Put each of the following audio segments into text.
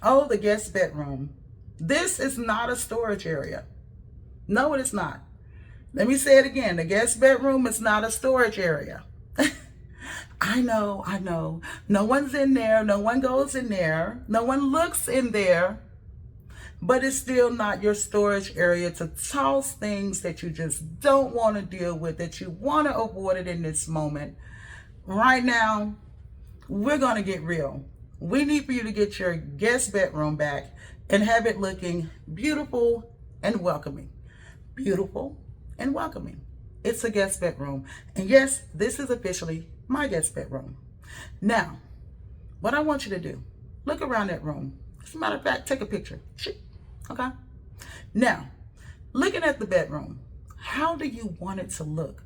Oh, the guest bedroom. This is not a storage area. No, it is not. Let me say it again. The guest bedroom is not a storage area. I know, I know. No one's in there. No one goes in there. No one looks in there. But it's still not your storage area to toss things that you just don't want to deal with, that you want to avoid it in this moment. Right now, we're going to get real. We need for you to get your guest bedroom back and have it looking beautiful and welcoming. Beautiful and welcoming. It's a guest bedroom. And yes, this is officially my guest bedroom. Now, what I want you to do, look around that room. As a matter of fact, take a picture. Okay? Now, looking at the bedroom, how do you want it to look?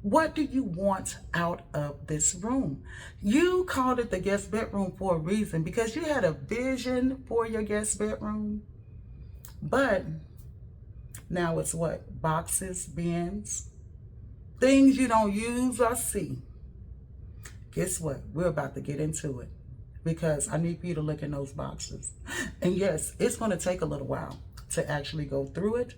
What do you want out of this room? You called it the guest bedroom for a reason because you had a vision for your guest bedroom. But now it's what? Boxes, bins, things you don't use or see. Guess what? We're about to get into it because I need for you to look in those boxes. And yes, it's going to take a little while to actually go through it,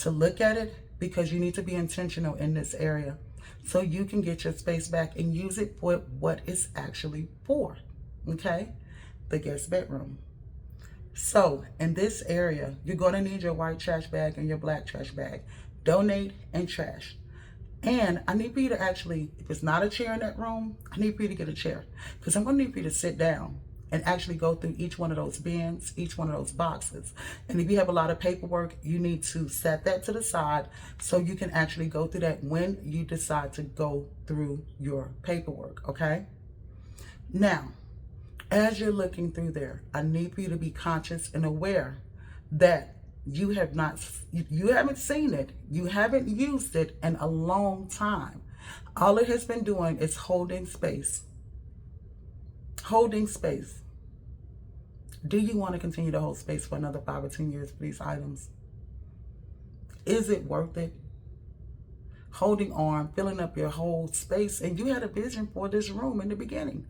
to look at it, because you need to be intentional in this area so you can get your space back and use it for what it's actually for. Okay? The guest bedroom. So in this area, you're going to need your white trash bag and your black trash bag. Donate and trash. And I need for you to actually, if it's not a chair in that room, I need for you to get a chair. Because I'm going to need for you to sit down and actually go through each one of those bins, each one of those boxes. And if you have a lot of paperwork, you need to set that to the side so you can actually go through that when you decide to go through your paperwork, okay? Now, as you're looking through there, I need for you to be conscious and aware that you haven't seen it, you haven't used it in a long time. All it has been doing is holding space. Holding space. Do you want to continue to hold space for another 5 or 10 years for these items? Is it worth it? Holding on, filling up your whole space, and you had a vision for this room in the beginning.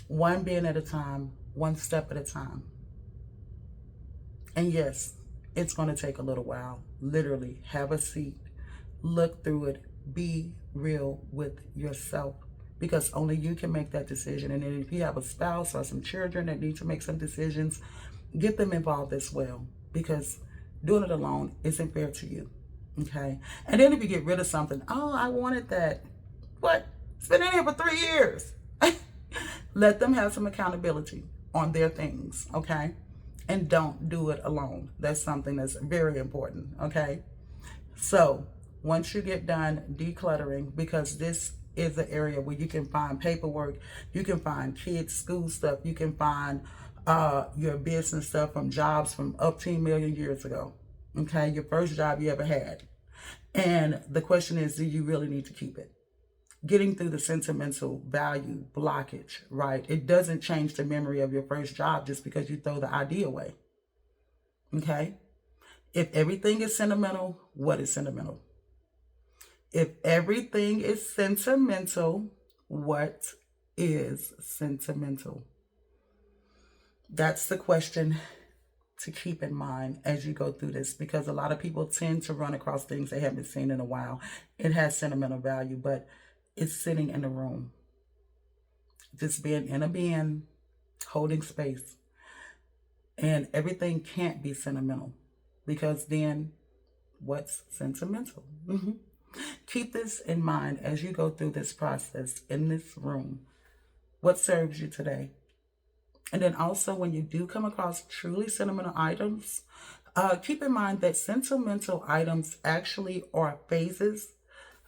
One bin at a time, one step at a time. And yes, it's going to take a little while. Literally, have a seat, look through it, be real with yourself, because only you can make that decision. And then if you have a spouse or some children that need to make some decisions, get them involved as well, because doing it alone isn't fair to you. Okay? And then if you get rid of something, oh, I wanted that. What? It's been in here for 3 years. Let them have some accountability on their things, okay? And don't do it alone. That's something that's very important, okay? So once you get done decluttering, because this is the area where you can find paperwork, you can find kids' school stuff, you can find your business stuff from jobs from up to 1 million years ago, okay? Your first job you ever had. And the question is, do you really need to keep it? Getting through the sentimental value blockage, right? It doesn't change the memory of your first job just because you throw the idea away, okay? If everything is sentimental, what is sentimental? If everything is sentimental, what is sentimental? That's the question to keep in mind as you go through this, because a lot of people tend to run across things they haven't seen in a while. It has sentimental value, but it's sitting in the room, just being in a bin, holding space. And everything can't be sentimental, because then what's sentimental? Keep this in mind as you go through this process in this room. What serves you today? And then also, when you do come across truly sentimental items, keep in mind that sentimental items actually are phases,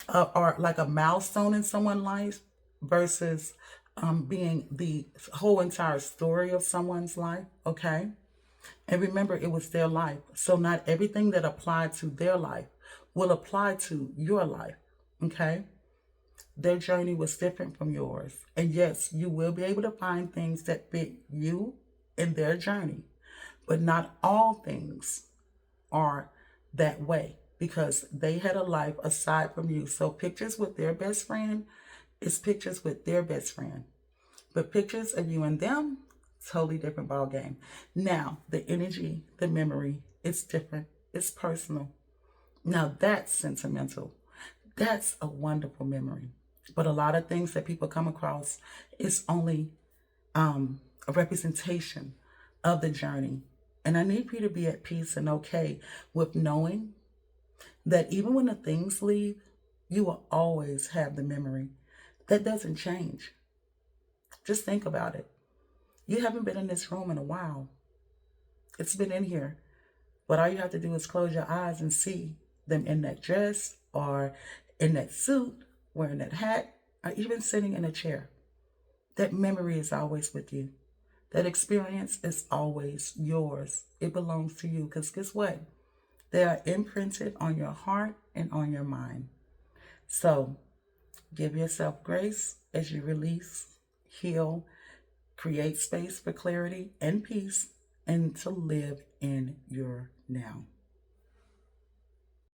or like a milestone in someone's life, versus being the whole entire story of someone's life, okay? And remember, it was their life. So not everything that applied to their life will apply to your life, okay? Their journey was different from yours. And yes, you will be able to find things that fit you in their journey. But not all things are that way, because they had a life aside from you. So pictures with their best friend is pictures with their best friend. But pictures of you and them, totally different ball game. Now, the energy, the memory, it's different. It's personal. Now that's sentimental. That's a wonderful memory. But a lot of things that people come across is only a representation of the journey. And I need you to be at peace and okay with knowing that even when the things leave, you will always have the memory. That doesn't change. Just think about it. You haven't been in this room in a while. It's been in here. But all you have to do is close your eyes and see them in that dress or in that suit, wearing that hat, or even sitting in a chair. That memory is always with you. That experience is always yours. It belongs to you because guess what? They are imprinted on your heart and on your mind. So give yourself grace as you release, heal, create space for clarity and peace, and to live in your now.